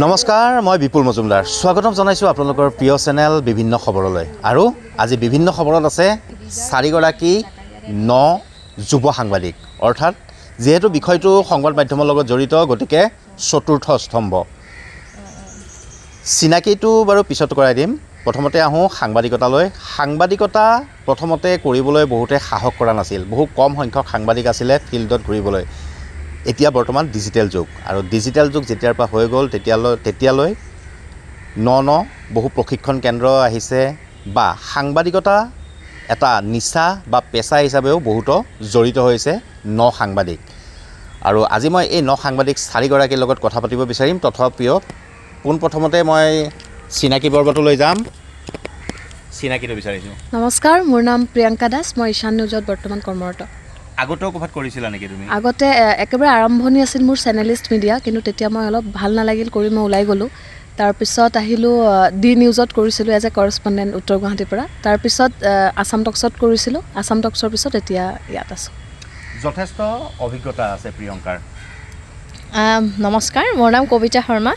নমস্কাৰ, মই বিপুল মজুমদাৰ। স্বাগতম জনাইছোঁ আপোনালোকৰ প্ৰিয় চেনেল বিভিন্ন খবৰলৈ। আৰু আজি বিভিন্ন খবৰত আছে 4গৰাকী যুৱ সাংবাদিক, অৰ্থাৎ যিহেতু বিষয়টো সংবাদ মাধ্যমৰ লগত জড়িত, গতিকে চতুৰ্থ স্তম্ভ। চিনাকিটো বাৰু পিছত কৰাই দিম। প্ৰথমতে আহোঁ সাংবাদিকতালৈ। সাংবাদিকতা প্ৰথমতে কৰিবলৈ বহুতে সাহস কৰা নাছিল। বহু কম সংখ্যক সাংবাদিক আছিলে ফিল্ডত ঘূৰিবলৈ। এতিয়া বৰ্তমান ডিজিটেল যুগ, আৰু ডিজিটেল যুগ যেতিয়াৰ পৰা হৈ গ'ল তেতিয়ালৈ বহু প্ৰশিক্ষণ কেন্দ্ৰ আহিছে, বা সাংবাদিকতা এটা নিচা বা পেচা হিচাপেও বহুতো জড়িত হৈছে সাংবাদিক। আৰু আজি মই এই সাংবাদিক 4গৰাকীৰ লগত কথা পাতিব বিচাৰিম। তথাপিও পোনপ্ৰথমতে মই চিনাকি পৰ্বটো লৈ যাম। চিনাকিটো বিচাৰিছোঁ। নমস্কাৰ, মোৰ নাম প্ৰিয়ংকা দাস। মই ঈশান নিউজত বৰ্তমান কৰ্মৰত। আগতেও ক'ৰবাত কৰিছিলা নেকি তুমি? আগতে একেবাৰে আৰম্ভণি আছিল মোৰ চেনেলিষ্ট মিডিয়া, কিন্তু তেতিয়া মই অলপ ভাল নালাগিল কৰি মই ওলাই গ'লোঁ। তাৰপিছত আহিলোঁ ডি নিউজত কৰিছিলোঁ এজ এ কৰস্পণ্ডেণ্ট উত্তৰ গুৱাহাটীৰ পৰা। তাৰপিছত আছাম টক্সত কৰিছিলোঁ। আছাম টক্সৰ পিছত এতিয়া ইয়াত আছোঁ। যথেষ্ট অভিজ্ঞতা আছে প্ৰিয়ংকাৰ। নমস্কাৰ, মোৰ নাম কবিতা শৰ্মা।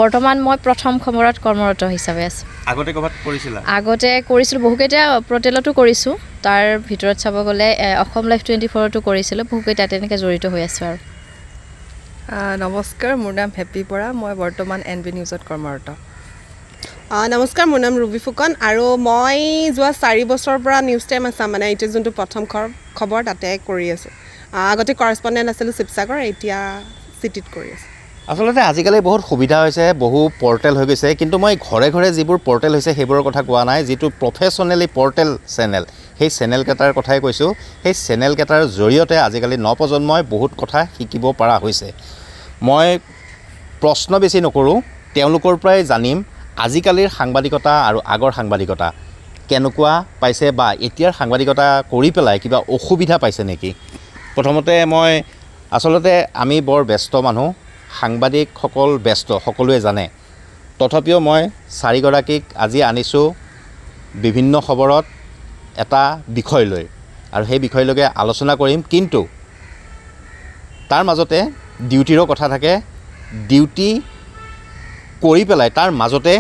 বৰ্তমান মই প্ৰথম খবৰত কৰ্মৰত হিচাপে আছোঁ। আগতে ক'ৰবাত কৰিছিলা? আগতে কৰিছিলোঁ, বহুকেইটা পৰ্টেলতো কৰিছোঁ। তাৰ ভিতৰত চাব গ'লে অসম লাইভ 24তো কৰিছিলোঁ। বহুকেইটা তেনেকৈ জড়িত হৈ আছোঁ। আৰু নমস্কাৰ, মোৰ নাম হেপী বৰা। মই বৰ্তমান NB নিউজত কৰ্মৰত। নমস্কাৰ, মোৰ নাম ৰুবি ফুকন, আৰু মই যোৱা 4 বছৰৰ পৰা নিউজ টাইম আছাম, মানে এইটো যোনটো প্ৰথম খবৰ তাতে কৰি আছোঁ। আগতে কৰস্পণ্ডেণ্ট আছিলোঁ শিৱসাগৰ, এতিয়া চিটিত কৰি আছোঁ। আচলতে আজিকালি বহুত সুবিধা হৈছে, বহু পৰ্টেল হৈ গৈছে, কিন্তু মই ঘৰে ঘৰে যিবোৰ পৰ্টেল হৈছে সেইবোৰৰ কথা কোৱা নাই। যিটো প্ৰফেশ্যনেলি পৰ্টেল চেনেল, সেই চেনেলকেইটাৰ কথাই কৈছোঁ। সেই চেনেলকেইটাৰ জৰিয়তে আজিকালি নৱপ্ৰজন্মই বহুত কথা শিকিব পৰা হৈছে। মই প্ৰশ্ন বেছি নকৰোঁ, তেওঁলোকৰ পৰাই জানিম আজিকালিৰ সাংবাদিকতা আৰু আগৰ সাংবাদিকতা কেনেকুৱা পাইছে, বা এতিয়াৰ সাংবাদিকতা কৰি পেলাই কিবা অসুবিধা পাইছে নেকি। প্ৰথমতে আচলতে আমি বৰ ব্যস্ত মানুহ, সাংবাদিকসকল ব্যস্ত, সকলোৱে জানে। তথাপিও মই 4গৰাকীক আজি আনিছোঁ বিভিন্ন খবৰত এটা বিষয় লৈ, আৰু সেই বিষয়লৈকে আলোচনা কৰিম। কিন্তু তাৰ মাজতে ডিউটিৰো কথা থাকে। ডিউটি কৰি পেলাই তাৰ মাজতে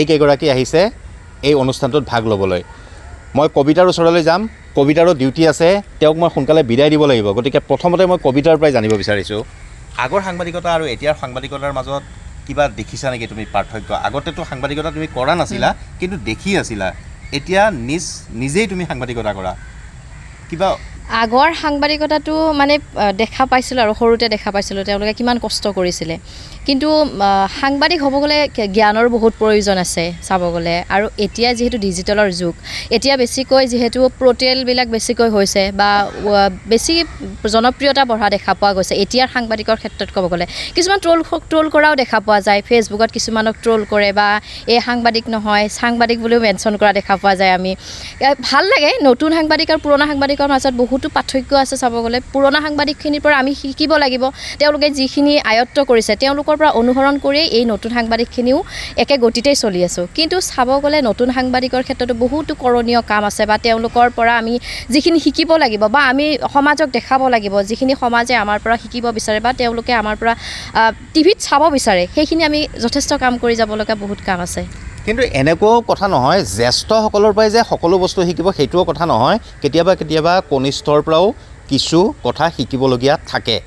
এইকেইগৰাকী আহিছে এই অনুষ্ঠানটোত ভাগ ল'বলৈ। মই কবিতাৰ ওচৰলৈ যাম। কবিতাৰো ডিউটি আছে, তেওঁক মই সোনকালে বিদায় দিব লাগিব। গতিকে প্ৰথমতে মই কবিতাৰ পৰাই জানিব বিচাৰিছোঁ, আগৰ সাংবাদিকতা আৰু এতিয়াৰ সাংবাদিকতাৰ মাজত কিবা দেখিছা নেকি তুমি পাৰ্থক্য? আগতেতো সাংবাদিকতা তুমি কৰা নাছিলা, কিন্তু দেখি আছিলা। এতিয়া নিজেই তুমি সাংবাদিকতা কৰা, কিবা আগৰ সাংবাদিকতাটো মানে দেখা পাইছিলোঁ, আৰু সৰুতে দেখা পাইছিলোঁ তেওঁলোকে কিমান কষ্ট কৰিছিলে। কিন্তু সাংবাদিক হ'ব গ'লে জ্ঞানৰ বহুত প্ৰয়োজন আছে চাব গ'লে। আৰু এতিয়া যিহেতু ডিজিটেলৰ যুগ, এতিয়া বেছিকৈ যিহেতু পৰ্টেলবিলাক বেছিকৈ হৈছে, বা বেছি জনপ্ৰিয়তা বঢ়া দেখা পোৱা গৈছে এতিয়াৰ সাংবাদিকৰ ক্ষেত্ৰত ক'ব গ'লে। কিছুমান ট্ৰল কৰাও দেখা পোৱা যায়। ফেচবুকত কিছুমানক ট্ৰল কৰে, বা এই সাংবাদিক নহয় সাংবাদিক বুলিও মেনশ্যন কৰা দেখা পোৱা যায়। আমি ভাল লাগে। নতুন সাংবাদিক আৰু পুৰণা সাংবাদিকৰ মাজত বহুতো পাৰ্থক্য আছে চাব গ'লে। পুৰণা সাংবাদিকখিনিৰ পৰা আমি শিকিব লাগিব। তেওঁলোকে যিখিনি আয়ত্ব কৰিছে তেওঁলোকৰ পৰা অনুসৰণ কৰি এই নতুন সাংবাদিকখিনিও একে গতিতেই চলি আছোঁ। কিন্তু চাব গ'লে নতুন সাংবাদিকৰ ক্ষেত্ৰতো বহুতো কৰণীয় কাম আছে, বা তেওঁলোকৰ পৰা আমি যিখিনি শিকিব লাগিব, বা আমি সমাজক দেখাব লাগিব, যিখিনি সমাজে আমাৰ পৰা শিকিব বিচাৰে বা তেওঁলোকে আমাৰ পৰা টিভিত চাব বিচাৰে, সেইখিনি আমি যথেষ্ট কাম কৰি যাব লগা বহুত কাম আছে। কিন্তু এনেকুৱাও কথা নহয় জ্যেষ্ঠসকলৰ পৰাই যে সকলো বস্তু শিকিব, সেইটোও কথা নহয়। কেতিয়াবা কনিষ্ঠৰ পৰাও কিছু কথা শিকিবলগীয়া থাকে।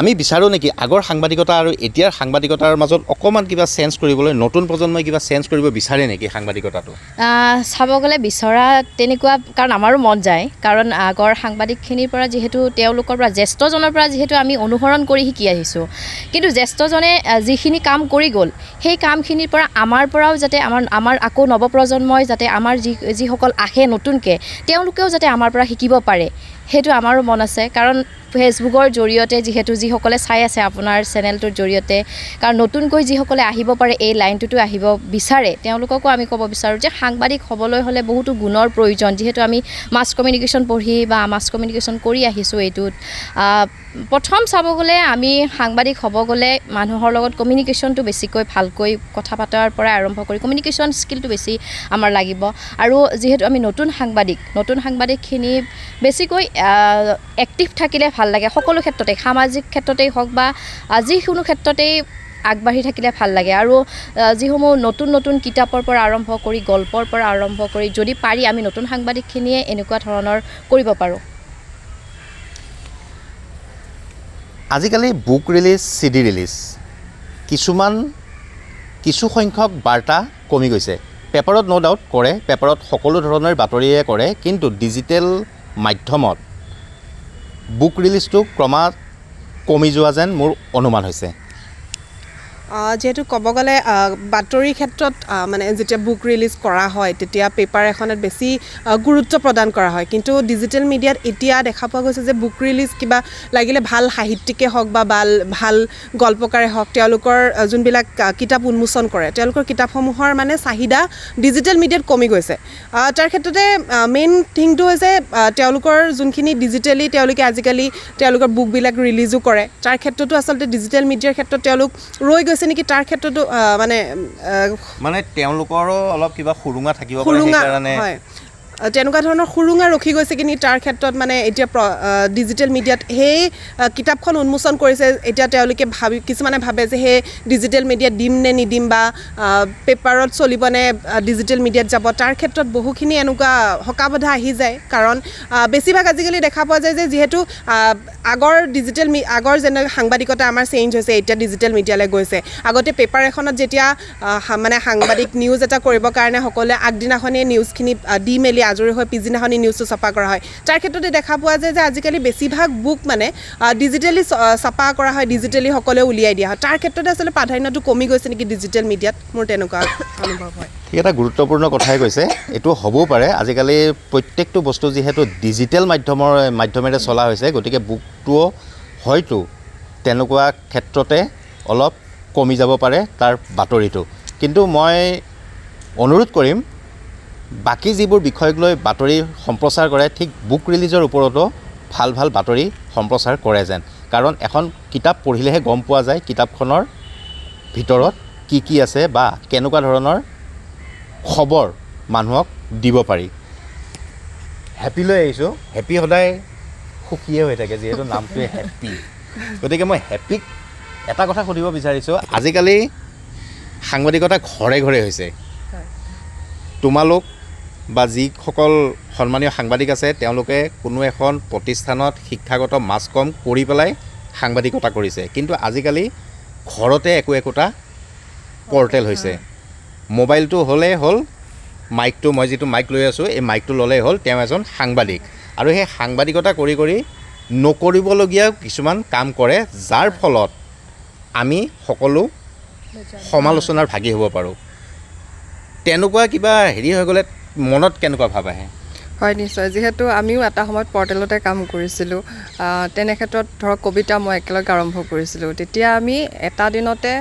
আমি বিচাৰোঁ নেকি আগৰ সাংবাদিকতা আৰু এতিয়াৰ সাংবাদিকতাৰ মাজত অকণমান কিবা চেঞ্জ কৰিবলৈ, নতুন প্ৰজন্মই কিবা চেঞ্জ কৰিব বিচাৰে নেকি সাংবাদিকতাটো? চাব গ'লে বিচৰা তেনেকুৱা, কাৰণ আমাৰো মন যায়। কাৰণ আগৰ সাংবাদিকখিনিৰ পৰা যিহেতু তেওঁলোকৰ পৰা জ্যেষ্ঠজনৰ পৰা যিহেতু আমি অনুসৰণ কৰি শিকি আহিছোঁ, কিন্তু জ্যেষ্ঠজনে যিখিনি কাম কৰি গ'ল সেই কামখিনিৰ পৰা আমাৰ পৰাও যাতে আমাৰ আকৌ নৱপ্ৰজন্মই যাতে আমাৰ যিসকল আহে নতুনকৈ, তেওঁলোকেও যাতে আমাৰ পৰা শিকিব পাৰে, সেইটো আমাৰো মন আছে। কাৰণ ফেচবুকৰ জৰিয়তে যিহেতু যিসকলে চাই আছে আপোনাৰ চেনেলটোৰ জৰিয়তে, কাৰণ নতুনকৈ যিসকলে আহিব পাৰে এই লাইনটোতো আহিব বিচাৰে, তেওঁলোককো আমি ক'ব বিচাৰোঁ যে সাংবাদিক হ'বলৈ হ'লে বহুতো গুণৰ প্ৰয়োজন। যিহেতু আমি মাছ কমিউনিকেশ্যন পঢ়ি বা মাছ কমিউনিকেশ্যন কৰি আহিছোঁ, এইটোত প্ৰথম চাব গ'লে আমি সাংবাদিক হ'ব গ'লে মানুহৰ লগত কমিউনিকেশ্যনটো বেছিকৈ ভালকৈ কথা পতাৰ পৰা আৰম্ভ কৰি কমিউনিকেশ্যন স্কিলটো বেছি আমাৰ লাগিব। আৰু যিহেতু আমি নতুন সাংবাদিকখিনি বেছিকৈ এক্টিভ থাকিলে ভাল লাগে। সকলো ক্ষেত্ৰতে, সামাজিক ক্ষেত্ৰতেই হওক বা যিকোনো ক্ষেত্ৰতেই আগবাঢ়ি থাকিলে ভাল লাগে আৰু যিসমূহ নতুন নতুন কিতাপৰ পৰা আৰম্ভ কৰি গল্পৰ পৰা আৰম্ভ কৰি যদি পাৰি আমি নতুন সাংবাদিকখিনিয়ে এনেকুৱা ধৰণৰ কৰিব পাৰোঁ। আজিকালি বুক ৰিলিজ CD ৰিলিজ কিছু সংখ্যক বাৰ্তা কমি গৈছে। পেপাৰত ন' ডাউট কৰে, পেপাৰত সকলো ধৰণৰ বাতৰিয়ে কৰে, কিন্তু ডিজিটেল মাধ্যমত বুক ৰিলিজটো ক্ৰমাৎ কমি যোৱা যেন মোৰ অনুমান হৈছে। যিহেতু ক'ব গ'লে বাতৰিৰ ক্ষেত্ৰত মানে যেতিয়া বুক ৰিলিজ কৰা হয় তেতিয়া পেপাৰ এখনত বেছি গুৰুত্ব প্ৰদান কৰা হয়, কিন্তু ডিজিটেল মিডিয়াত এতিয়া দেখা পোৱা গৈছে যে বুক ৰিলিজ কিবা লাগিলে ভাল সাহিত্যিকে হওক বা ভাল গল্পকাৰে হওক, তেওঁলোকৰ যোনবিলাক কিতাপ উন্মোচন কৰে তেওঁলোকৰ কিতাপসমূহৰ মানে চাহিদা ডিজিটেল মিডিয়াত কমি গৈছে। তাৰ ক্ষেত্ৰতে মেইন থিংটো হৈছে তেওঁলোকৰ যোনখিনি ডিজিটেলি তেওঁলোকে আজিকালি তেওঁলোকৰ বুকবিলাক ৰিলিজো কৰে, তাৰ ক্ষেত্ৰতো আচলতে ডিজিটেল মিডিয়াৰ ক্ষেত্ৰত তেওঁলোক ৰৈ গৈছে নেকি, তাৰ ক্ষেত্ৰতো মানে তেওঁলোকৰো অলপ কিবা সুৰুঙা থাকিব পাৰে, সেইকাৰণে হয় তেনেকুৱা ধৰণৰ সুৰুঙা ৰখি গৈছে কিন্তু তাৰ ক্ষেত্ৰত মানে এতিয়া ডিজিটেল মিডিয়াত সেই কিতাপখন উন্মোচন কৰিছে। এতিয়া তেওঁলোকে কিছুমানে ভাবে যে সেই ডিজিটেল মিডিয়াত দিম নে নিদিম বা পেপাৰত চলিবনে ডিজিটেল মিডিয়াত যাব, তাৰ ক্ষেত্ৰত বহুখিনি এনেকুৱা হকাবধা আহি যায়। কাৰণ বেছিভাগ আজিকালি দেখা পোৱা যায় যে যিহেতু আগৰ যেনে সাংবাদিকতা আমাৰ চেঞ্জ হৈছে, এতিয়া ডিজিটেল মিডিয়ালৈ গৈছে। আগতে পেপাৰ এখনত যেতিয়া মানে সাংবাদিক নিউজ এটা কৰিবৰ কাৰণে সকলোৱে আগদিনাখনেই নিউজখিনি দি মেলি আজৰি হৈ পিছদিনাখনি নিউজটো ছপা কৰা হয়। তাৰ ক্ষেত্ৰতে দেখা পোৱা যায় যে আজিকালি বেছিভাগ বুক মানে ডিজিটেলি ছপা কৰা হয়, ডিজিটেলি সকলোৱে উলিয়াই দিয়া হয়। তাৰ ক্ষেত্ৰতে আচলতে প্ৰাধান্যটো কমি গৈছে নেকি ডিজিটেল মিডিয়াত, মোৰ তেনেকুৱা অনুভৱ হয়। ঠিক এটা গুৰুত্বপূৰ্ণ কথাই কৈছে, এইটো হ'বও পাৰে। আজিকালি প্ৰত্যেকটো বস্তু যিহেতু ডিজিটেল মাধ্যমেৰে চলা হৈছে, গতিকে বুকটোও হয়তো তেনেকুৱা ক্ষেত্ৰতে অলপ কমি যাব পাৰে তাৰ বাতৰিটো। কিন্তু মই অনুৰোধ কৰিম বাকী যিবোৰ বিষয়ক লৈ বাতৰি সম্প্ৰচাৰ কৰে ঠিক বুক ৰিলিজৰ ওপৰতো ভাল বাতৰি সম্প্ৰচাৰ কৰে যেন। কাৰণ এখন কিতাপ পঢ়িলেহে গম পোৱা যায় কিতাপখনৰ ভিতৰত কি আছে বা কেনেকুৱা ধৰণৰ খবৰ মানুহক দিব পাৰি। হেপী লৈ আহিছোঁ, হেপী সদায় সুখীয়ে হৈ থাকে যিহেতু নামটোৱে হেপী। গতিকে মই হেপীক এটা কথা সুধিব বিচাৰিছোঁ, আজিকালি সাংবাদিকতা ঘৰে ঘৰে হৈছে। তোমালোক বা যিসকল সন্মানীয় সাংবাদিক আছে তেওঁলোকে কোনো এখন প্ৰতিষ্ঠানত শিক্ষাগত মাছ কম কৰি পেলাই সাংবাদিকতা কৰিছে, কিন্তু আজিকালি ঘৰতে একোটা পৰ্টেল হৈছে। মোবাইলটো হ'লেই হ'ল, মাইকটো মই যিটো মাইক লৈ আছোঁ এই মাইকটো ল'লেই হ'ল তেওঁ এজন সাংবাদিক, আৰু সেই সাংবাদিকতা কৰি নকৰিবলগীয়া কিছুমান কাম কৰে, যাৰ ফলত আমি সকলো সমালোচনাৰ ভাগি হ'ব পাৰোঁ। তেনেকুৱা কিবা হেৰি হৈ গ'লে মনত কেনেকুৱা ভাৱ আহে? হয় নিশ্চয়, যিহেতু আমিও এটা সময়ত পৰ্টেলতে কাম কৰিছিলোঁ। তেনে ক্ষেত্ৰত ধৰক কবিতা মই একেলগে আৰম্ভ কৰিছিলোঁ। তেতিয়া আমি এটা দিনতে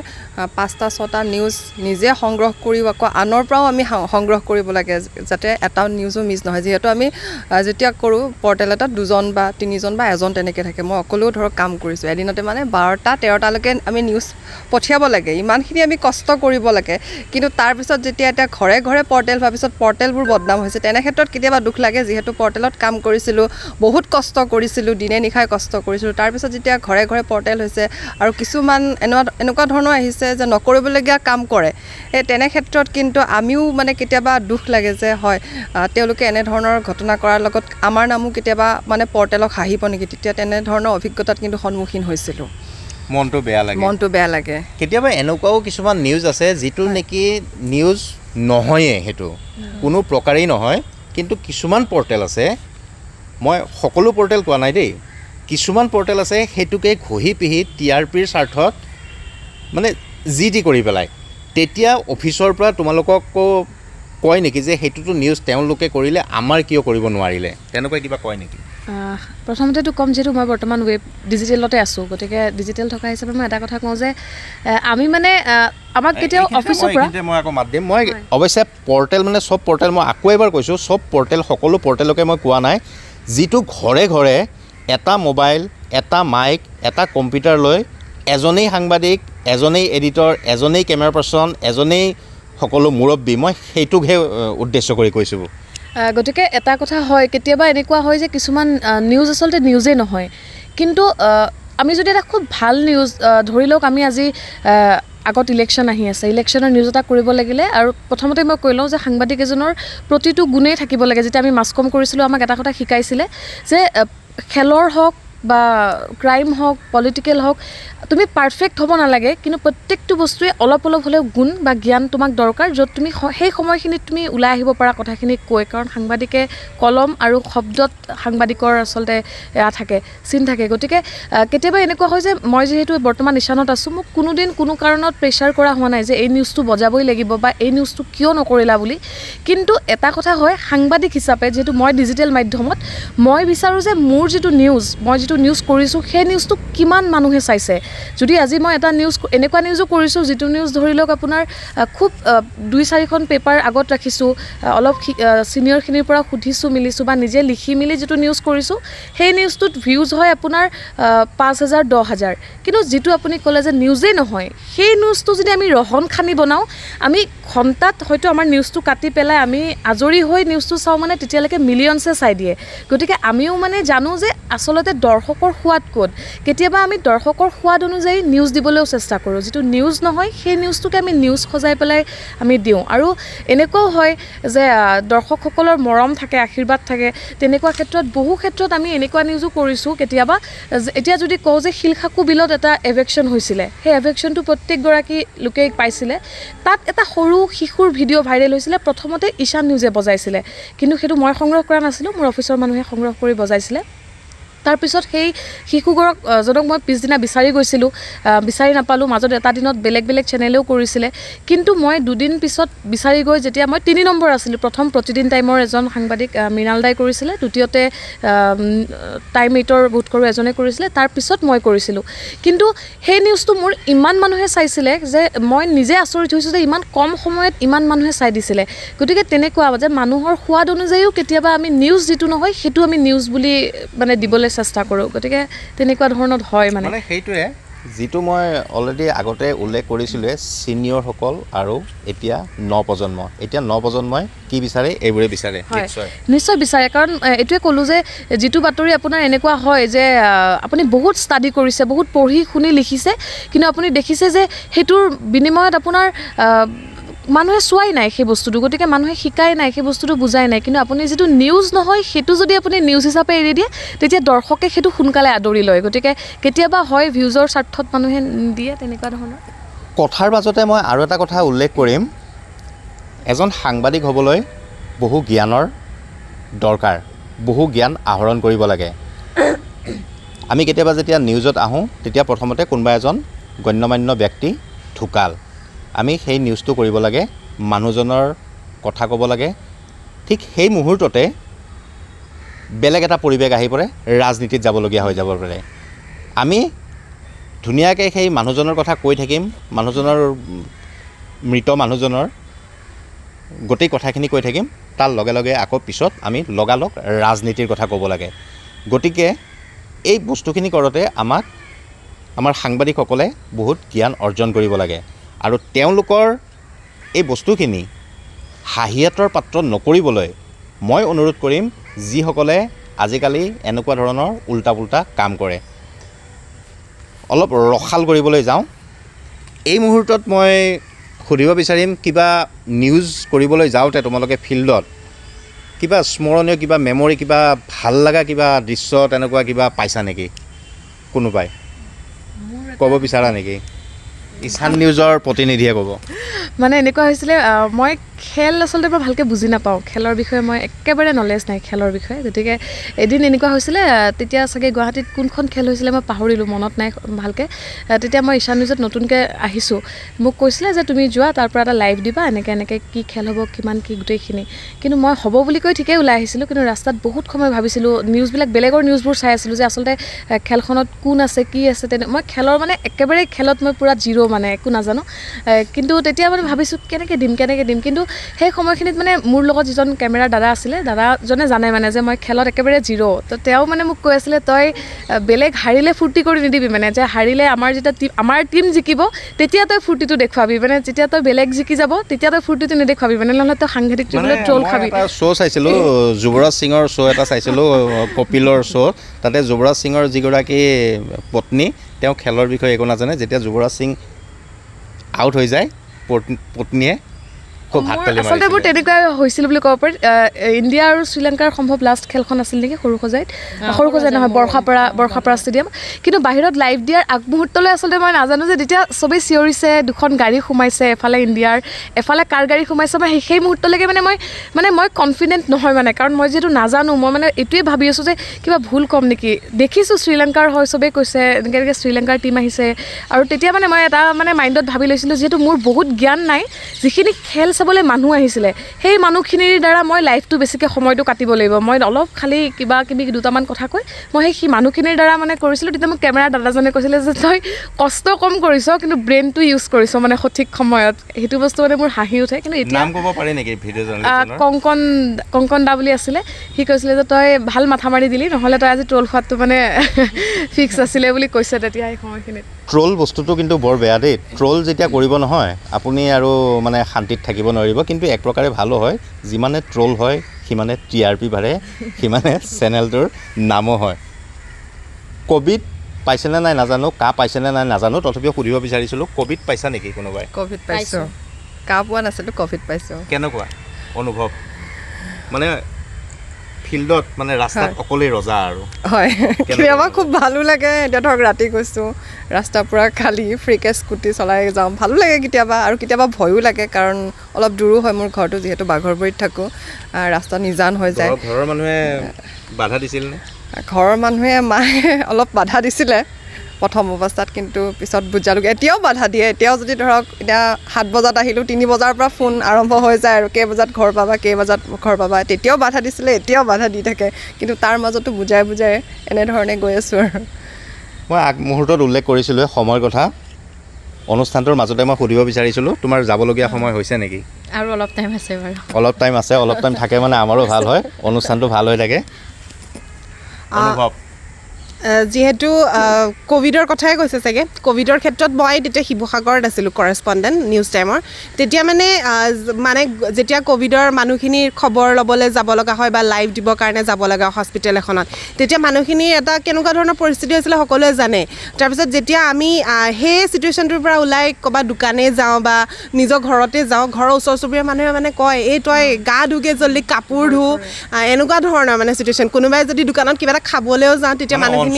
5-6টা নিউজ নিজে সংগ্ৰহ কৰিও আকৌ আনৰ পৰাও আমি সংগ্ৰহ কৰিব লাগে যাতে এটা নিউজো মিছ নহয়। যিহেতু আমি যেতিয়া কৰোঁ পৰ্টেল এটাত 2জন বা 3জন বা 1জন তেনেকৈ থাকে, মই অকলেও ধৰক কাম কৰিছোঁ। এদিনতে মানে 12টা-13টালৈকে আমি নিউজ পঠিয়াব লাগে, ইমানখিনি আমি কষ্ট কৰিব লাগে। কিন্তু তাৰপিছত যেতিয়া এতিয়া ঘৰে ঘৰে পৰ্টেল হোৱাৰ পিছত পৰ্টেলবোৰ বদনাম হৈছে, তেনে ক্ষেত্ৰত কেতিয়াবা দুখ লাগে। যিহেতু পৰ্টেলত কাম কৰিছিলোঁ, বহুত কষ্ট কৰিছিলোঁ, দিনে নিশাই কষ্ট কৰিছিলোঁ। তাৰপিছত যেতিয়া ঘৰে ঘৰে পৰ্টেল হৈছে আৰু কিছুমান এনেকুৱা ধৰণৰ আহিছে যে নকৰিবলগীয়া কাম কৰে, তেনে ক্ষেত্ৰত কিন্তু আমিও মানে কেতিয়াবা দুখ লাগে যে হয় তেওঁলোকে এনেধৰণৰ ঘটনা কৰাৰ লগত আমাৰ নামো কেতিয়াবা মানে পৰ্টেলক হাঁহিব নেকি, তেতিয়া তেনেধৰণৰ অভিজ্ঞতাত কিন্তু সন্মুখীন হৈছিলোঁ। মনটো বেয়া লাগে। কেতিয়াবা এনেকুৱাও কিছুমান নিউজ আছে যিটো নেকি নিউজ নহয়েই, সেইটো কোনো প্ৰকাৰেই নহয়, কিন্তু কিছুমান পৰ্টেল আছে, মই সকলো পৰ্টেল কোৱা নাই দেই, কিছুমান পৰ্টেল আছে সেইটোকে ঘঁহি পিহি TRPৰ স্বাৰ্থত মানে যি কৰি পেলাই। তেতিয়া অফিচৰ পৰা তোমালোককো কয় নেকি যে সেইটোতো নিউজ তেওঁলোকে কৰিলে আমাৰ কিয় কৰিব নোৱাৰিলে, তেনেকুৱা কিবা কয় নেকি? প্ৰথমতেতো ক'ম, যিহেতু মই বৰ্তমান ৱেব ডিজিটেলতে আছোঁ, গতিকে ডিজিটেল থকা হিচাপে মই এটা কথা কওঁ যে আমি মানে আমাক কেতিয়াও অফিচৰ পৰা মই আকৌ মাত দিম। মই অৱশ্যে পৰ্টেল মানে চব পৰ্টেল, মই আকৌ এবাৰ কৈছোঁ, চব পৰ্টেল সকলো পৰ্টেলকে মই কোৱা নাই। যিটো ঘৰে ঘৰে এটা মোবাইল, এটা মাইক, এটা কম্পিউটাৰ লৈ এজনেই সাংবাদিক, এজনেই এডিটৰ, এজনেই কেমেৰা পাৰ্চন, এজনেই সকলো মুৰব্বী, মই সেইটোকহে উদ্দেশ্য কৰি কৈছোঁ। গতিকে এটা কথা হয়, কেতিয়াবা এনেকুৱা হয় যে কিছুমান নিউজ আচলতে নিউজেই নহয়, কিন্তু আমি যদি এটা খুব ভাল নিউজ ধৰি লওক, আমি আজি আগত ইলেকশ্যন আহি আছে, ইলেকশ্যনৰ নিউজ এটা কৰিব লাগিলে আৰু প্ৰথমতে মই কৈ লওঁ যে সাংবাদিক এজনৰ প্ৰতিটো গুণেই থাকিব লাগে। যেতিয়া আমি মাছ কম কৰিছিলোঁ আমাক এটা কথা শিকাইছিলে যে খেলৰ হওক বা ক্ৰাইম হওক পলিটিকেল হওক তুমি পাৰফেক্ট হ'ব নালাগে, কিন্তু প্ৰত্যেকটো বস্তুৱে অলপ অলপ হ'লেও গুণ বা জ্ঞান তোমাক দৰকাৰ, য'ত তুমি সেই সময়খিনিত তুমি ওলাই আহিব পৰা কথাখিনি কৈ। কাৰণ সাংবাদিকে কলম আৰু শব্দত সাংবাদিকৰ আচলতে এয়া থাকে, চিন থাকে। গতিকে কেতিয়াবা এনেকুৱা হয় যে মই যিহেতু বৰ্তমান নিচানত আছোঁ, মোক কোনোদিন কোনো কাৰণত প্ৰেছাৰ কৰা হোৱা নাই যে এই নিউজটো বজাবই লাগিব বা এই নিউজটো কিয় নকৰিলা বুলি। কিন্তু এটা কথা হয়, সাংবাদিক হিচাপে যিহেতু মই ডিজিটেল মাধ্যমত, মই বিচাৰোঁ যে মোৰ যিটো নিউজ, মই যিটো নিউজ কৰিছোঁ সেই নিউজটো কিমান মানুহে চাইছে। যদি আজি মই এটা নিউজ এনেকুৱা নিউজো কৰিছোঁ যিটো নিউজ ধৰি লওক আপোনাৰ খুব 2-4খন পেপাৰ আগত ৰাখিছোঁ, অলপ ছিনিয়ৰখিনিৰ পৰা সুধিছোঁ মিলিছোঁ বা নিজে লিখি মেলি যিটো নিউজ কৰিছোঁ, সেই নিউজটোত ভিউজ হয় আপোনাৰ 5,000 10,000। কিন্তু যিটো আপুনি ক'লে যে নিউজেই নহয়, সেই নিউজটো যদি আমি ৰহন খানি বনাওঁ, আমি ঘণ্টাত হয়তো আমাৰ নিউজটো কাটি পেলাই আমি আজৰি হৈ নিউজটো চাওঁ, মানে তেতিয়ালৈকে মিলিয়নছে চাই দিয়ে। গতিকে আমিও মানে জানো যে আচলতে দৰ্শকৰ সোৱাদ ক'ত। কেতিয়াবা আমি দৰ্শকৰ সোৱাদ অনুযায়ী নিউজ দিবলৈও চেষ্টা কৰোঁ, যিটো নিউজ নহয় সেই নিউজটোকে আমি নিউজ সজাই পেলাই আমি দিওঁ। আৰু এনেকুৱাও হয় যে দৰ্শকসকলৰ মৰম থাকে, আশীৰ্বাদ থাকে, তেনেকুৱা ক্ষেত্ৰত বহু ক্ষেত্ৰত আমি এনেকুৱা নিউজো কৰিছোঁ কেতিয়াবা। এতিয়া যদি কওঁ যে শিলখাকু বিলত এটা এভেকশ্যন হৈছিলে, সেই এভেকশ্যনটো প্ৰত্যেকগৰাকী লোকেই পাইছিলে, তাত এটা সৰু শিশুৰ ভিডিঅ' ভাইৰেল হৈছিলে। প্ৰথমতে ঈশান নিউজে বজাইছিলে, কিন্তু সেইটো মই সংগ্ৰহ কৰা নাছিলোঁ, মোৰ অফিচৰ মানুহে সংগ্ৰহ কৰি বজাইছিলে। তাৰপিছত সেই শিশুজনক মই পিছদিনা বিচাৰি গৈছিলোঁ, বিচাৰি নাপালোঁ। মাজত এটা দিনত বেলেগ বেলেগ চেনেলেও কৰিছিলে, কিন্তু মই 2 দিন পিছত বিচাৰি গৈ যেতিয়া মই 3 নম্বৰ আছিলোঁ, প্ৰথম প্ৰতিদিন টাইমৰ এজন সাংবাদিক মৃণাল দাই কৰিছিলে, দ্বিতীয়তে টাইম 8ৰ বোধকৰো এজনে কৰিছিলে, তাৰপিছত মই কৰিছিলোঁ। কিন্তু সেই নিউজটো মোৰ ইমান মানুহে চাইছিলে যে মই নিজে আচৰিত হৈছোঁ যে ইমান কম সময়ত ইমান মানুহে চাই দিছিলে। গতিকে তেনেকুৱা যে মানুহৰ সোৱাদ অনুযায়ীও কেতিয়াবা আমি নিউজ যিটো নহয় সেইটো আমি নিউজ বুলি মানে দিবলৈ চেষ্টা কৰোঁ। গতিকে তেনেকুৱা ধৰণত হয় মানে সেইটোৱে যিটো মই অলৰেডি আগতে উল্লেখ কৰিছিলোঁৱে, ছিনিয়ৰসকল আৰু এতিয়া নপ্ৰজন্ম। এতিয়া নপ্ৰজন্মই কি বিচাৰে? এইবোৰে বিচাৰে। নিশ্চয় বিচাৰে। কাৰণ এইটোৱে ক'লোঁ যে যিটো বাতৰি আপোনাৰ এনেকুৱা হয় যে আপুনি বহুত ষ্টাডি কৰিছে, বহুত পঢ়ি শুনি লিখিছে, কিন্তু আপুনি দেখিছে যে সেইটোৰ বিনিময়ত আপোনাৰ মানুহে চোৱাই নাই সেই বস্তুটো, গতিকে মানুহে শিকাই নাই, সেই বস্তুটো বুজাই নাই। কিন্তু আপুনি যিটো নিউজ নহয় সেইটো যদি আপুনি নিউজ হিচাপে এৰি দিয়ে, তেতিয়া দৰ্শকে সেইটো সোনকালে আদৰি লয়। গতিকে কেতিয়াবা হয় ভিউজৰ স্বাৰ্থত মানুহে দিয়ে, তেনেকুৱা ধৰণৰ কথাৰ মাজতে মই আৰু এটা কথা উল্লেখ কৰিম, এজন সাংবাদিক হ'বলৈ বহু জ্ঞানৰ দৰকাৰ, বহু জ্ঞান আহৰণ কৰিব লাগে। আমি কেতিয়াবা যেতিয়া নিউজত আহোঁ, তেতিয়া প্ৰথমতে কোনোবা এজন গণ্যমান্য ব্যক্তি ঢুকাল, আমি সেই নিউজটো কৰিব লাগে, মানুহজনৰ কথা ক'ব লাগে। ঠিক সেই মুহূৰ্ততে বেলেগ এটা পৰিৱেশ আহি পৰে, ৰাজনীতিত যাবলগীয়া হৈ যাব পাৰে। আমি ধুনীয়াকৈ সেই মানুহজনৰ কথা কৈ থাকিম, মানুহজনৰ মৃত মানুহজনৰ গোটেই কথাখিনি কৈ থাকিম, তাৰ লগে লগে আকৌ পিছত আমি লগালগ ৰাজনীতিৰ কথা ক'ব লাগে। গতিকে এই বস্তুখিনি কৰোঁতে আমাৰ সাংবাদিকসকলে বহুত জ্ঞান অৰ্জন কৰিব লাগে। আৰু তেওঁলোকৰ এই বস্তুখিনি হাঁহিয়াতৰ পাত্ৰ নকৰিবলৈ মই অনুৰোধ কৰিম, যিসকলে আজিকালি এনেকুৱা ধৰণৰ উল্টা পুল্টা কাম কৰে, অলপ ৰসাল কৰিবলৈ যাওঁ। এই মুহূৰ্তত মই সুধিব বিচাৰিম, কিবা নিউজ কৰিবলৈ যাওঁতে তোমালোকে ফিল্ডত কিবা স্মৰণীয়, কিবা মেমৰি, কিবা ভাল লগা কিবা দৃশ্য তেনেকুৱা কিবা পাইছা নেকি? কোনোবাই ক'ব বিচাৰা নেকি? ঈশান নিউজৰ প্ৰতিনিধিয়ে ক'ব। মানে এনেকুৱা হৈছিলে, মই খেল আচলতে মই ভালকৈ বুজি নাপাওঁ, খেলৰ বিষয়ে মই একেবাৰে নলেজ নাই খেলৰ বিষয়ে। গতিকে এদিন এনেকুৱা হৈছিলে, তেতিয়া চাগে গুৱাহাটীত কোনখন খেল হৈছিলে মই পাহৰিলোঁ, মনত নাই ভালকৈ। তেতিয়া মই ঈশান নিউজত নতুনকৈ আহিছোঁ, মোক কৈছিলে যে তুমি যোৱা, তাৰ পৰা এটা লাইভ দিবা, এনেকৈ কি খেল হ'ব, কিমান কি গোটেইখিনি। কিন্তু মই হ'ব বুলি কৈ ঠিকেই ওলাই আহিছিলোঁ, কিন্তু ৰাস্তাত বহুত সময় ভাবিছিলোঁ, নিউজবিলাক বেলেগৰ নিউজবোৰ চাই আছিলোঁ যে আচলতে খেলখনত কোন আছে, কি আছে। মই খেলৰ মানে একেবাৰে খেলত মই পূৰা জিৰ', মানে একো নাজানো। কিন্তু তেতিয়া মানে ভাবিছোঁ কেনেকৈ দিম। কিন্তু সেই সময়খিনিত মানে মোৰ লগত যিজন কেমেৰাৰ দাদা আছিলে, দাদাজনে জানে মানে যে মই খেলত একেবাৰে জিৰ'। তো তেওঁ মানে মোক কৈ আছিলে, তই বেলেগ হাৰিলে ফূৰ্তি কৰি নিদিবি, মানে যে হাৰিলে আমাৰ টীম জিকিব তেতিয়া তই ফূৰ্তিটো দেখুৱাবি, মানে যেতিয়া তই বেলেগ জিকি যাব তেতিয়া তই ফূৰ্তিটো নেদেখুৱাবি, মানে নহ'লে তই সাংঘাতিক ট্ৰল খাবি। এটা শ্ব' চাইছিলোঁ, যুৱৰাজ সিঙৰ শ্ব' এটা চাইছিলোঁ, কপিলৰ শ্ব'। তাতে যুৱৰাজ সিঙৰ যিগৰাকী পত্নী, তেওঁ খেলৰ বিষয়ে একো নাজানে। যেতিয়া যুৱৰাজ সিং আউট হৈ যায় পত্নীয়ে খুব হাত তালি আচলতে মোৰ তেনেকুৱা হৈছিল বুলি ক'ব পাৰি ইণ্ডিয়া আৰু শ্ৰীলংকাৰ সম্ভৱ লাষ্ট খেলখন আছিল নেকি সৰুসজাইত নহয় বৰ্ষাপাৰা ষ্টেডিয়াম কিন্তু বাহিৰত লাইভ দিয়াৰ আগমুহূৰ্তলৈ আচলতে মই নাজানো যে যেতিয়া চবেই চিঞৰিছে দুখন গাড়ী সোমাইছে এফালে ইণ্ডিয়াৰ এফালে কাৰ গাড়ী সোমাইছে মই সেই মুহূৰ্তলৈকে মই কনফিডেণ্ট নহয় মানে কাৰণ মই যিহেতু নাজানো মই মানে এইটোৱে ভাবি আছোঁ যে কিবা ভুল ক'ম নেকি দেখিছোঁ শ্ৰীলংকাৰ হয় চবেই কৈছে এনেকৈ শ্ৰীলংকাৰ টীম আহিছে আৰু তেতিয়া মানে মই এটা মানে মাইণ্ডত ভাবি লৈছিলোঁ যিহেতু মোৰ বহুত জ্ঞান নাই যিখিনি খেল চাবলৈ মানুহ আহিছিলে সেই মানুহখিনিৰ দ্বাৰা মই লাইফটো বেছিকৈ সময়টো কাটিব লাগিব মই অলপ খালি কিবা কিবি দুটামান কথা কৈ মই সেই মানুহখিনিৰ দ্বাৰা মানে কৰিছিলোঁ তেতিয়া মোক কেমেৰা দাদাজনে কৈছিলে যে তই কষ্ট কম কৰিছ কিন্তু ব্ৰেইনটো ইউজ কৰিছ মানে সঠিক সময়ত সেইটো বস্তু মানে মোৰ হাঁহি উঠে কিন্তু এতিয়া নাম ক'ব পাৰি নেকি ভিডিঅ' জাৰ্নেলিষ্টৰ কংকন দা বুলি আছিলে সি কৈছিলে যে তই ভাল মাথা মাৰি দিলি নহ'লে তই আজি ট্ৰল খোৱাটো মানে ফিক্স আছিলে বুলি কৈছে তেতিয়া সেই সময়খিনিত ট্ৰল বস্তুটো কিন্তু বৰ বেয়া দেই ট্ৰল যেতিয়া কৰিব নহয় আপুনি আৰু মানে শান্তিত থাকিব নোৱাৰিব কিন্তু এক প্ৰকাৰে ভালো হয় যিমানে ট্ৰল হয় সিমানে TRP বাঢ়ে সিমানে চেনেলটোৰ নামো হয় ক'ভিড পাইছেনে নাই নাজানো পাইছেনে নাই নাজানো তথাপিও সুধিব বিচাৰিছিলোঁ ক'ভিড পাইছা নেকি কোনোবাই ক'ভিড পাইছোঁ পোৱা নাছিলোঁ ক'ভিড পাইছোঁ কেনেকুৱা অনুভৱ মানে ফিল্ডত মানে ৰাস্তাত অকলেই ৰজা আৰু হয় কেতিয়াবা খুব ভালো লাগে এতিয়া ধৰক ৰাতি গৈছোঁ ৰাস্তা পূৰা খালী ফ্ৰীকৈ স্কুটি চলাই যাওঁ ভালো লাগে কেতিয়াবা আৰু কেতিয়াবা ভয়ো লাগে কাৰণ অলপ দূৰো হয় মোৰ ঘৰটো যিহেতু বাঘৰবুৰিত থাকোঁ ৰাস্তা নিজান হৈ যায় ঘৰৰ মানুহে বাধা দিছিল নে ঘৰৰ মানুহে মায়ে অলপ বাধা দিছিলে প্ৰথম অৱস্থাত কিন্তু পিছত বুজালোগৈ এতিয়াও বাধা দিয়ে এতিয়াও যদি ধৰক এতিয়া 7 বজাত আহিলোঁ 3 বজাৰ পৰা ফোন আৰম্ভ হৈ যায় আৰু কেই বজাত ঘৰ পাবা তেতিয়াও বাধা দিছিলে এতিয়াও বাধা দি থাকে কিন্তু তাৰ মাজতো বুজাই এনেধৰণে গৈ আছোঁ আৰু মই আগমুহূৰ্তত উল্লেখ কৰিছিলোঁ সময়ৰ কথা অনুষ্ঠানটোৰ মাজতে মই সুধিব বিচাৰিছিলোঁ তোমাৰ যাবলগীয়া সময় হৈছে নেকি আৰু অলপ টাইম আছে বাৰু অলপ টাইম থাকে মানে আমাৰো ভাল হয় অনুষ্ঠানটো ভাল হৈ থাকে অনুভৱ যিহেতু ক'ভিডৰ কথাই কৈছে চাগে ক'ভিডৰ ক্ষেত্ৰত মই তেতিয়া শিৱসাগৰত আছিলোঁ কৰেছপণ্ডেণ্ট নিউজ টাইমৰ তেতিয়া মানে যেতিয়া ক'ভিডৰ মানুহখিনিৰ খবৰ ল'বলৈ যাব লগা হয় বা লাইভ দিবৰ কাৰণে যাব লগা হস্পিটেল এখনত তেতিয়া মানুহখিনিৰ এটা কেনেকুৱা ধৰণৰ পৰিস্থিতি হৈছিলে সকলোৱে জানে তাৰপিছত যেতিয়া আমি সেই চিটুৱেশ্যনটোৰ পৰা ওলাই ক'ৰবাত দোকানে যাওঁ বা নিজৰ ঘৰতে যাওঁ ঘৰৰ ওচৰ চুবুৰীয়া মানুহে মানে কয় এই তই গা ধুগে জল্দি কাপোৰ ধু এনেকুৱা ধৰণৰ মানে চিটুৱেশ্যন কোনোবাই যদি দোকানত কিবা এটা খাবলৈও যাওঁ তেতিয়া মানুহখিনি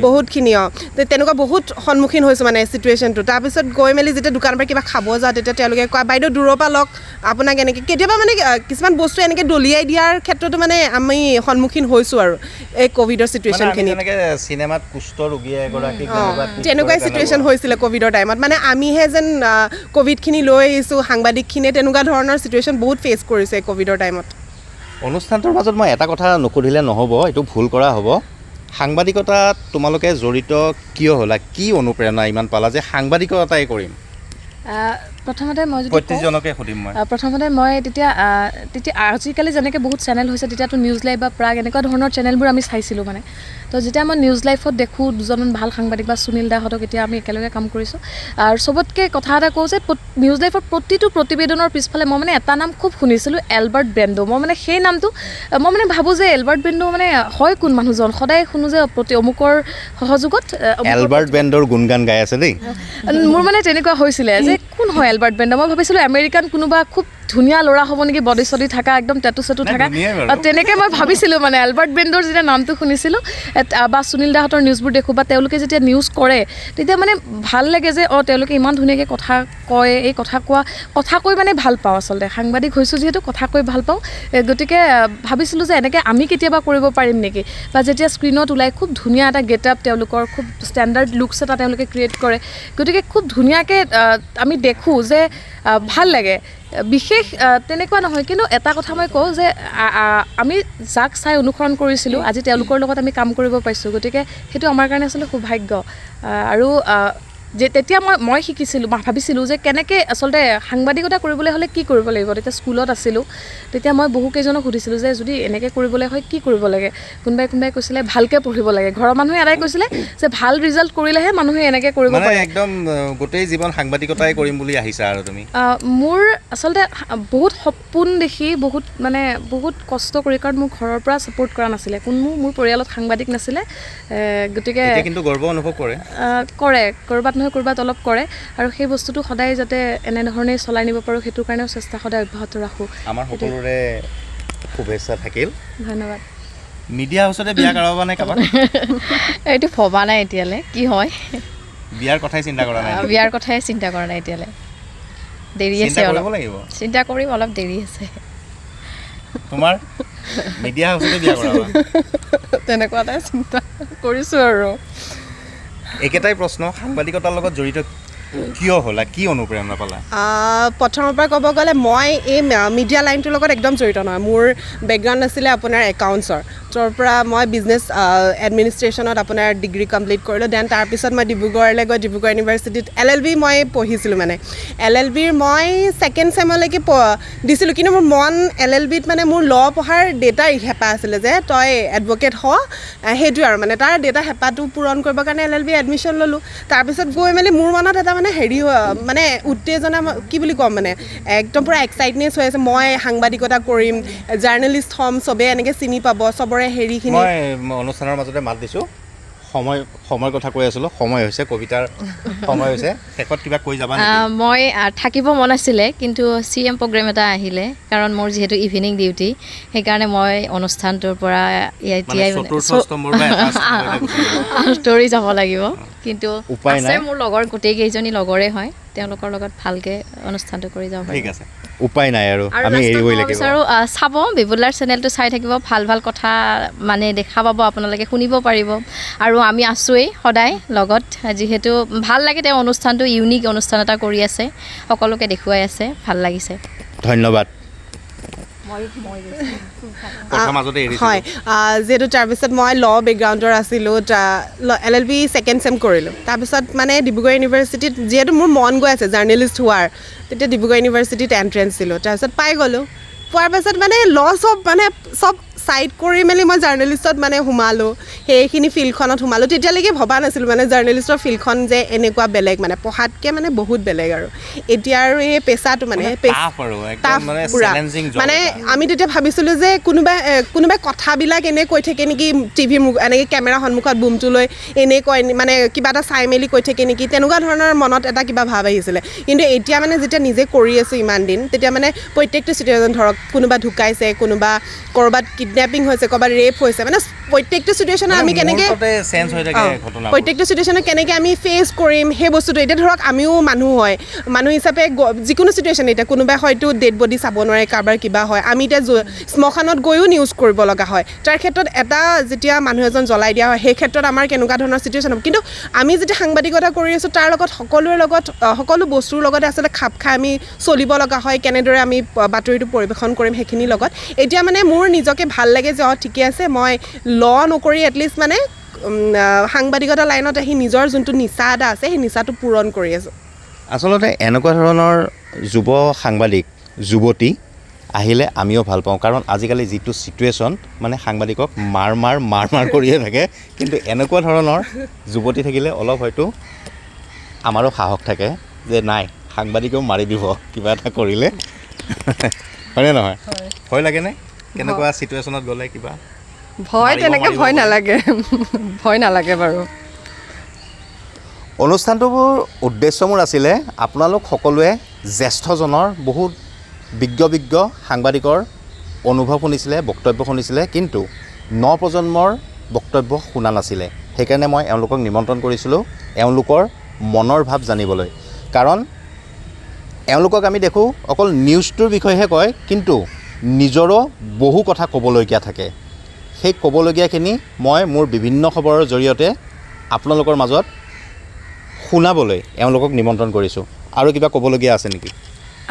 বহুতখিনি তেনেকুৱা বহুত সন্মুখীন হৈছোঁ মানে চিটুৱেশ্যনটো তাৰপিছত গৈ মেলি যেতিয়া দোকানৰ পৰা কিবা খাব যাওঁ তেতিয়া তেওঁলোকে কয় বাইদেউ দূৰৰ পৰা লওক আপোনাক এনেকৈ কেতিয়াবা মানে কিছুমান বস্তু এনেকৈ দলিয়াই দিয়াৰ ক্ষেত্ৰতো মানে আমি সন্মুখীন হৈছোঁ আৰু এই ক'ভিডৰ চিটুৱেশ্যনখিনি চিনেমাত কুষ্ঠ ৰোগী এগৰাকী তেনেকুৱাই চিটুৱেশ্যন হৈছিলে ক'ভিডৰ টাইমত মানে আমিহে যেন ক'ভিডখিনি লৈ আহিছোঁ সাংবাদিকখিনিয়ে তেনেকুৱা ধৰণৰ চিটুৱেশ্যন বহুত ফেচ কৰিছে ক'ভিডৰ টাইমত অনুষ্ঠানটোৰ মাজত মই এটা কথা নুসুধিলে নহ'ব এইটো ভুল কৰা হ'ব সাংবাদিকতাত তোমালোকে জড়িত কিয় হ'লা কি অনুপ্ৰেৰণা ইমান পালা যে সাংবাদিকতাই কৰিম প্ৰথমতে মই যদি প্ৰত্যেকজনকে সুধিম মই প্ৰথমতে মই তেতিয়া আজিকালি যেনেকৈ বহুত চেনেল হৈছে তেতিয়াতো নিউজ লাইভ বা প্ৰাগ এনেকুৱা ধৰণৰ চেনেলবোৰ আমি চাইছিলোঁ মানে তো যেতিয়া মই নিউজ লাইভত দেখোঁ দুজনমান ভাল সাংবাদিক বা সুনীল দাহঁতক এতিয়া আমি একেলগে কাম কৰিছোঁ আৰু চবতকৈ কথা এটা কওঁ যে নিউজ লাইভৰ প্ৰতিটো প্ৰতিবেদনৰ পিছফালে মই মানে এটা নাম খুব শুনিছিলোঁ এলবাৰ্ট ব্ৰেণ্ডো মই মানে সেই নামটো মই মানে ভাবোঁ যে এলবাৰ্ট ব্ৰেণ্ডো মানে হয় কোন মানুহজন সদায় শুনো যে অমুকৰ সহযোগত এলবাৰ্ট ব্ৰেণ্ডৰ গুণগান গাই আছে দেই মোৰ মানে তেনেকুৱা হৈছিলে যে কোন হয় এলবাৰ্ট ব্ৰেণ্ডো মই ভাবিছিলোঁ আমেৰিকান কোনোবা খুব ধুনীয়া ল'ৰা হ'ব নেকি বডি চডি থকা একদম টেটু চেটু থকা তেনেকৈ মই ভাবিছিলোঁ মানে এলবাৰ্ট ব্ৰেণ্ডৰ যেতিয়া নামটো শুনিছিলোঁ বা সুনীল দাহঁতৰ নিউজবোৰ দেখোঁ বা তেওঁলোকে যেতিয়া নিউজ কৰে তেতিয়া মানে ভাল লাগে যে তেওঁলোকে ইমান ধুনীয়াকৈ কথা কয় এই কথা কৈ মানে ভাল পাওঁ আচলতে সাংবাদিক হৈছোঁ যিহেতু কথা কৈ ভাল পাওঁ গতিকে ভাবিছিলোঁ যে এনেকৈ আমি কেতিয়াবা কৰিব পাৰিম নেকি বা যেতিয়া স্ক্ৰীণত ওলাই খুব ধুনীয়া এটা গেট আপ তেওঁলোকৰ খুব ষ্টেণ্ডাৰ্ড লুকছ এটা তেওঁলোকে ক্ৰিয়েট কৰে গতিকে খুব ধুনীয়াকৈ আমি দেখোঁ যে ভাল লাগে বিশেষ তেনেকুৱা নহয় কিন্তু এটা কথা মই কওঁ যে আমি যাক চাই অনুসৰণ কৰিছিলোঁ আজি তেওঁলোকৰ লগত আমি কাম কৰিব পাইছোঁ গতিকে সেইটো আমাৰ কাৰণে আচলতে সৌভাগ্য আৰু যে তেতিয়া মই শিকিছিলোঁ ভাবিছিলোঁ যে কেনেকৈ আচলতে সাংবাদিকতা কৰিবলৈ হ'লে কি কৰিব লাগিব তেতিয়া স্কুলত আছিলোঁ তেতিয়া মই বহুকেইজনক সুধিছিলোঁ যে যদি এনেকৈ কৰিবলৈ হয় কি কৰিব লাগে কোনোবাই কৈছিলে ভালকৈ পঢ়িব লাগে ঘৰৰ মানুহে এটাই কৈছিলে যে ভাল ৰিজাল্ট কৰিলেহে মানুহে এনেকৈ কৰিব পাৰে একদম গোটেই জীৱন সাংবাদিকতাই কৰিম বুলি আহিছা আৰু তুমি মোৰ আচলতে বহুত সপোন দেখি বহুত কষ্ট কৰি কাৰণ মোৰ ঘৰৰ পৰা ছাপোৰ্ট কৰা নাছিলে মোৰ পৰিয়ালত সাংবাদিক নাছিলে গতিকে কিন্তু গৰ্ব অনুভৱ কৰে ক'ৰবাত নহয় ক'ৰবাত অলপ কৰে আৰু সেই বস্তুটো সদায় যাতে এনেধৰণেই চলাই নিব পাৰোঁ সেইটোৰ কাৰণেও চেষ্টা সদায় অব্যাহত ৰাখোঁ। আমাৰ সকলোৰে শুভেচ্ছা থাকিল। ধন্যবাদ। মিডিয়া হাউচতে বিয়া কৰাব নে কাৰোবাক? এইটো ভবা নাই এতিয়ালৈ কি হয়। বিয়াৰ কথাই চিন্তা কৰা নাই? বিয়াৰ কথাই চিন্তা কৰা নাই এতিয়ালৈ, দেৰি আছে অলপ। চিন্তা কৰিম, অলপ দেৰি আছে। তোমাৰ মিডিয়া হাউচতে বিয়া কৰাবা? তেনেকুৱা এটাই চিন্তা কৰিছোঁ আৰু। একেটাই প্ৰশ্ন, সাংবাদিকতাৰ লগত জড়িত কিয় হ'লা, কি অনুপ্ৰেৰণা পালা? প্ৰথমৰ পৰা ক'ব গ'লে মই এই মিডিয়া লাইনটোৰ লগত একদম জড়িত নহয়। মোৰ বেকগ্ৰাউণ্ড আছিলে আপোনাৰ একাউণ্টছৰ, য'ৰ পৰা মই বিজনেছ এডমিনিষ্ট্ৰেশ্যনত আপোনাৰ ডিগ্ৰী কমপ্লিট কৰিলোঁ। দেন তাৰপিছত মই ডিব্ৰুগড়লৈ গৈ ডিব্ৰুগড় ইউনিভাৰ্চিটিত LLB মই পঢ়িছিলোঁ। মানে LLBৰ মই ছেকেণ্ড ছেমলৈকে দিছিলোঁ, কিন্তু মোৰ মন LLBত মানে মোৰ পঢ়াৰ ডেটাৰ হেঁপাহ আছিলে যে তই এডভকেট হ, সেইটোৱে আৰু মানে তাৰ ডেটা হেঁপাহটো পূৰণ কৰিবৰ কাৰণে LLB এডমিশ্যন ল'লোঁ। তাৰপিছত গৈ মেলি মোৰ মনত এটা মানে হেৰি মানে উত্তেজনা, কি বুলি ক'ম, মানে একদম পূৰা এক্সাইটনেছ হৈ আছে। মই সাংবাদিকতা কৰিম, জাৰ্নেলিষ্ট হ'ম, চবেই এনেকৈ চিনি পাব, চবৰে হেৰিখিনি। মই অনুষ্ঠানৰ মাজতে মাত দিছোঁ, সময়ৰ কথা কৈ আছিলোঁ, সময় হৈছে, কবিতাৰ সময় হৈছে। শেষত কিবা কৈ যাবা নেকি? মই থাকিব মন আছিলে, কিন্তু CM প্ৰগ্ৰেম এটা আহিলে, কাৰণ মোৰ যিহেতু ইভিনিং ডিউটি, সেইকাৰণে মই অনুষ্ঠানটোৰ পৰা এতিয়াই আঁতৰি যাব লাগিব। কিন্তু আছে মোৰ লগৰ গোটেইকেইজনী লগৰে হয়, তেওঁলোকৰ লগত ভালকৈ অনুষ্ঠানটো কৰি যাব পাৰিম। ঠিক আছে, উপায় নাই আৰু আমি এৰিবই লাগিব। বিচাৰোঁ চাব, বিপুলাৰ চেনেলটো চাই থাকিব, ভাল ভাল কথা মানে দেখা পাব, আপোনালোকে শুনিব পাৰিব। আৰু আমি আছোঁৱেই সদায় লগত, যিহেতু ভাল লাগে, তেওঁ অনুষ্ঠানটো ইউনিক অনুষ্ঠান এটা কৰি আছে, সকলোকে দেখুৱাই আছে, ভাল লাগিছে। ধন্যবাদ। হয়, যিহেতু তাৰপিছত মই বেকগ্ৰাউণ্ডৰ আছিলোঁ, LLB ছেকেণ্ড ছেম কৰিলোঁ। তাৰপিছত মানে ডিব্ৰুগড় ইউনিভাৰ্চিটিত যিহেতু মোৰ মন গৈ আছে জাৰ্নেলিষ্ট হোৱাৰ, তেতিয়া ডিব্ৰুগড় ইউনিভাৰ্চিটিত এণ্ট্ৰেঞ্চ দিলোঁ। তাৰপিছত পাই গ'লোঁ। পোৱাৰ পাছত মানে চব ছাইড কৰি মেলি মই জাৰ্নেলিষ্টত মানে সোমালোঁ, সেইখিনি ফিল্ডখনত সোমালোঁ। তেতিয়ালৈকে ভবা নাছিলোঁ মানে জাৰ্নেলিষ্টৰ ফিল্ডখন যে এনেকুৱা বেলেগ, মানে পঢ়াতকৈ মানে বহুত বেলেগ। আৰু এতিয়া আৰু এই পেচাটো মানে পুৰা মানে আমি তেতিয়া ভাবিছিলোঁ যে কোনোবাই কথাবিলাক এনে কৈ থাকে নেকি, টিভিৰ এনেকৈ কেমেৰা সন্মুখত বুমটো লৈ এনেই কয়, মানে কিবা এটা চাই মেলি কৈ থাকে নেকি, তেনেকুৱা ধৰণৰ মনত এটা কিবা ভাৱ আহিছিলে। কিন্তু এতিয়া মানে যেতিয়া নিজে কৰি আছোঁ ইমান দিন, তেতিয়া মানে প্ৰত্যেকটো চিটুৱেশ্যন, ধৰক কোনোবা ঢুকাইছে, কোনোবা ক'ৰবাত কিডনেপিং হৈছে, ক'ৰবাত ৰেপ হৈছে, মানে প্ৰত্যেকটো চিটুৱেশ্যনত আমি কেনেকৈ আমি ফেচ কৰিম সেই বস্তুটো। এতিয়া ধৰক আমিও মানুহ হিচাপে যিকোনো চিটুৱেশ্যন, এতিয়া কোনোবাই হয়তো ডেড বডি চাব নোৱাৰে, কাৰোবাৰ কিবা হয়, আমি এতিয়া শ্মশানত গৈও নিউজ কৰিব লগা হয়। তাৰ ক্ষেত্ৰত এটা যেতিয়া মানুহ এজন জ্বলাই দিয়া হয়, সেই ক্ষেত্ৰত আমাৰ কেনেকুৱা ধৰণৰ চিটুৱেশ্যন হ'ব। কিন্তু আমি যেতিয়া সাংবাদিকতা কৰি আছোঁ, তাৰ লগত সকলো বস্তুৰ লগতে আচলতে খাপ খাই আমি চলিব লগা হয়, কেনেদৰে আমি বাতৰিটো পৰিৱেশন কৰিম সেইখিনিৰ লগত। এতিয়া মানে মোৰ নিজকে ভাল লাগে যে ঠিকে আছে, মই নকৰি এটলিষ্ট মানে সাংবাদিকতা লাইনত আহি নিজৰ যোনটো নিচা এটা আছে, সেই নিচাটো পূৰণ কৰি আছোঁ। আচলতে এনেকুৱা ধৰণৰ যুৱ সাংবাদিক, যুৱতী আহিলে আমিও ভাল পাওঁ, কাৰণ আজিকালি যিটো চিটুৱেশ্যন, মানে সাংবাদিকক মাৰ কৰিয়ে থাকে। কিন্তু এনেকুৱা ধৰণৰ যুৱতী থাকিলে অলপ হয়তো আমাৰো সাহস থাকে যে নাই, সাংবাদিকেও মাৰি দিব কিবা এটা কৰিলে, হয়নে নহয়? ভয় লাগেনে কেনেকুৱা চিটুৱেশ্যনত গ'লে? কিবা তেনেকৈ ভয় নালাগে বাৰু। অনুষ্ঠানটোৰ উদ্দেশ্য মোৰ আছিলে আপোনালোক সকলোৱে জ্যেষ্ঠজনৰ বহুত বিজ্ঞ সাংবাদিকৰ অনুভৱ শুনিছিলে, বক্তব্য শুনিছিলে, কিন্তু নপ্ৰজন্মৰ বক্তব্য শুনা নাছিলে। সেইকাৰণে মই এওঁলোকক নিমন্ত্ৰণ কৰিছিলোঁ এওঁলোকৰ মনৰ ভাৱ জানিবলৈ। কাৰণ এওঁলোকক আমি দেখোঁ অকল নিউজটোৰ বিষয়েহে কয়, কিন্তু নিজৰো বহু কথা ক'বলগীয়া থাকে। সেই ক'বলগীয়াখিনি মই মোৰ বিভিন্ন খবৰৰ জৰিয়তে আপোনালোকৰ মাজত শুনাবলৈ এওঁলোকক নিমন্ত্ৰণ কৰিছোঁ। আৰু কিবা ক'বলগীয়া আছে নেকি?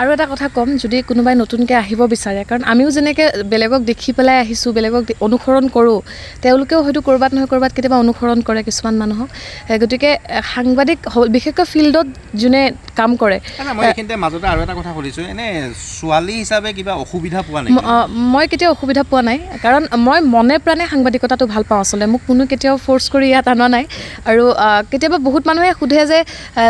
আৰু এটা কথা ক'ম, যদি কোনোবাই নতুনকৈ আহিব বিচাৰে, কাৰণ আমিও যেনেকৈ বেলেগক দেখি পেলাই আহিছোঁ, বেলেগক অনুসৰণ কৰোঁ, তেওঁলোকেও হয়তো ক'ৰবাত নহয় ক'ৰবাত কেতিয়াবা অনুসৰণ কৰে কিছুমান মানুহক। গতিকে সাংবাদিক বিশেষকৈ ফিল্ডত যোনে কাম কৰে, মই এইখিনিতে মাজতে আৰু এটা কথা সুধিছোঁ, এনে ছোৱালী হিচাপে কিবা অসুবিধা পোৱা নাই? মই কেতিয়াও অসুবিধা পোৱা নাই, কাৰণ মই মনে প্ৰাণে সাংবাদিকতাটো ভাল পাওঁ। আচলতে মোক কোনো কেতিয়াও ফ'ৰ্চ কৰি ইয়াত অনা নাই। আৰু কেতিয়াবা বহুত মানুহে সোধে যে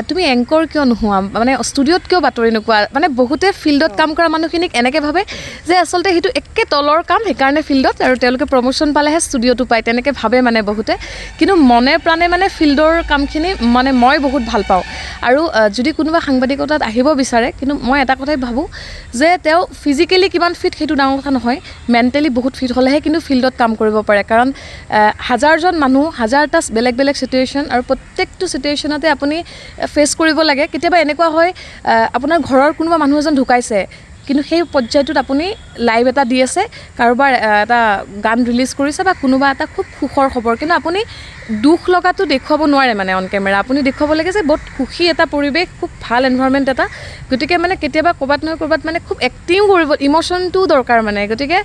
তুমি এংকৰ কিয় নোহোৱা, মানে ষ্টুডিঅ'ত কিয় বাতৰি নোকোৱা, মানে বহুতে ফিল্ডত কাম কৰা মানুহখিনিক এনেকৈ ভাবে যে আচলতে সেইটো একে তলৰ কাম, সেইকাৰণে ফিল্ডত, আৰু তেওঁলোকে প্ৰমোশ্যন পালেহে ষ্টুডিঅ'টো পায়, তেনেকৈ ভাবে মানে বহুতে। কিন্তু মনে প্ৰাণে মানে ফিল্ডৰ কামখিনি মানে মই বহুত ভাল পাওঁ। আৰু যদি কোনোবা সাংবাদিকতাত আহিব বিচাৰে, কিন্তু মই এটা কথাই ভাবোঁ যে তেওঁ ফিজিকেলি কিমান ফিট সেইটো ডাঙৰ কথা নহয়, মেণ্টেলি বহুত ফিট হ'লেহে কিন্তু ফিল্ডত কাম কৰিব পাৰে। কাৰণ হাজাৰজন মানুহ, হাজাৰটা বেলেগ বেলেগ চিটুৱেশ্যন, আৰু প্ৰত্যেকটো চিটুৱেশ্যনতে আপুনি ফেচ কৰিব লাগে। কেতিয়াবা এনেকুৱা হয় আপোনাৰ ঘৰৰ কোনোবা মানুহ এজন ঢুকাইছে, কিন্তু সেই পৰ্যায়টোত আপুনি লাইভ এটা দি আছে, কাৰোবাৰ এটা গান ৰিলিজ কৰিছে বা কোনোবা এটা খুব সুখৰ খবৰ, কিন্তু আপুনি দুখ লগাটো দেখুৱাব নোৱাৰে মানে অন কেমেৰা। আপুনি দেখুৱাব লাগে যে বহুত সুখী এটা পৰিৱেশ, খুব ভাল এনভাইৰনমেণ্ট এটা। গতিকে মানে কেতিয়াবা ক'ৰবাত নহয় ক'ৰবাত মানে খুব এক্টিং কৰিব, ইম'শ্যনটোও দৰকাৰ মানে। গতিকে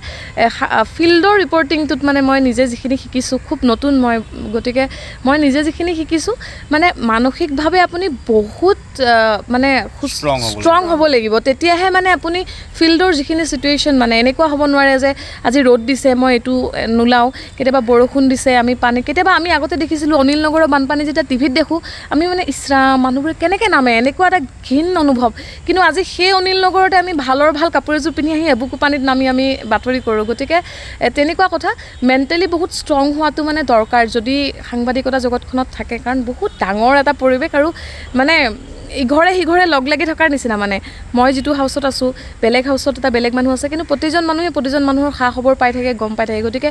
ফিল্ডৰ ৰিপৰ্টিংটোত মানে মই নিজে যিখিনি শিকিছোঁ, খুব নতুন গতিকে মই নিজে যিখিনি শিকিছোঁ মানে মানসিকভাৱে আপুনি বহুত মানে ষ্ট্ৰং হ'ব লাগিব, তেতিয়াহে মানে আপুনি ফিল্ডৰ যিখিনি চিটুৱেশ্যন, মানে এনেকুৱা হ'ব নোৱাৰে যে আজি ৰ'দ দিছে মই এইটো নোলাওঁ, কেতিয়াবা বৰষুণ দিছে আমি পানী, কেতিয়াবা আমি আগতে দেখিছিলোঁ অনিল নগৰৰ বানপানী যেতিয়া টিভিত দেখোঁ আমি মানে ইছৰাম মানুহবোৰে কেনেকৈ নামে, এনেকুৱা এটা ঘিণ অনুভৱ। কিন্তু আজি সেই অনিল নগৰতে আমি ভাল কাপোৰ এযোৰ পিন্ধি আহি এবুকু পানীত নামি আমি বাতৰি কৰোঁ। গতিকে তেনেকুৱা কথা, মেণ্টেলি বহুত ষ্ট্ৰং হোৱাটো মানে দৰকাৰ যদি সাংবাদিকতা জগতখনত থাকে, কাৰণ বহুত ডাঙৰ এটা পৰিৱেশ, আৰু মানে ইঘৰে সিঘৰে লগ লাগি থকাৰ নিচিনা। মানে মই যিটো হাউচত আছোঁ, বেলেগ হাউচত এটা বেলেগ মানুহ আছে, কিন্তু প্ৰতিজন মানুহে প্ৰতিজন মানুহৰ খা খবৰ পাই থাকে, গম পাই থাকে। গতিকে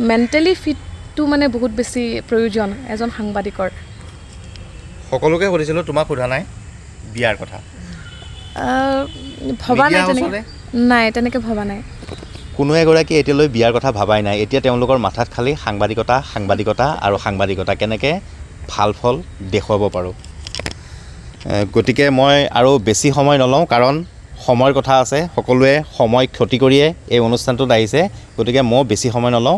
মেণ্টেলি ফিটটো মানে বহুত বেছি প্ৰয়োজন এজন সাংবাদিকৰ। সকলোকে সুধিছিলোঁ, তোমাক সোধা নাই বিয়াৰ কথা। ভবা নাই তেনেকৈ, নাই তেনেকৈ ভবা নাই। কোনো এগৰাকী এতিয়ালৈ বিয়াৰ কথা ভাবাই নাই। এতিয়া তেওঁলোকৰ মাথাত খালি সাংবাদিকতা আৰু সাংবাদিকতা কেনেকৈ ভাল ফল দেখুৱাব পাৰোঁ। গতিকে মই আৰু বেছি সময় নলওঁ, কাৰণ সময়ৰ কথা আছে। সকলোৱে সময় ক্ষতি কৰিয়ে এই অনুষ্ঠানটোত আহিছে, গতিকে মই বেছি সময় নলওঁ।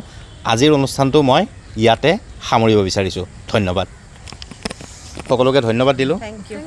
আজিৰ অনুষ্ঠানটো মই ইয়াতে সামৰিব বিচাৰিছোঁ। ধন্যবাদ, সকলোকে ধন্যবাদ দিলোঁ। Thank U.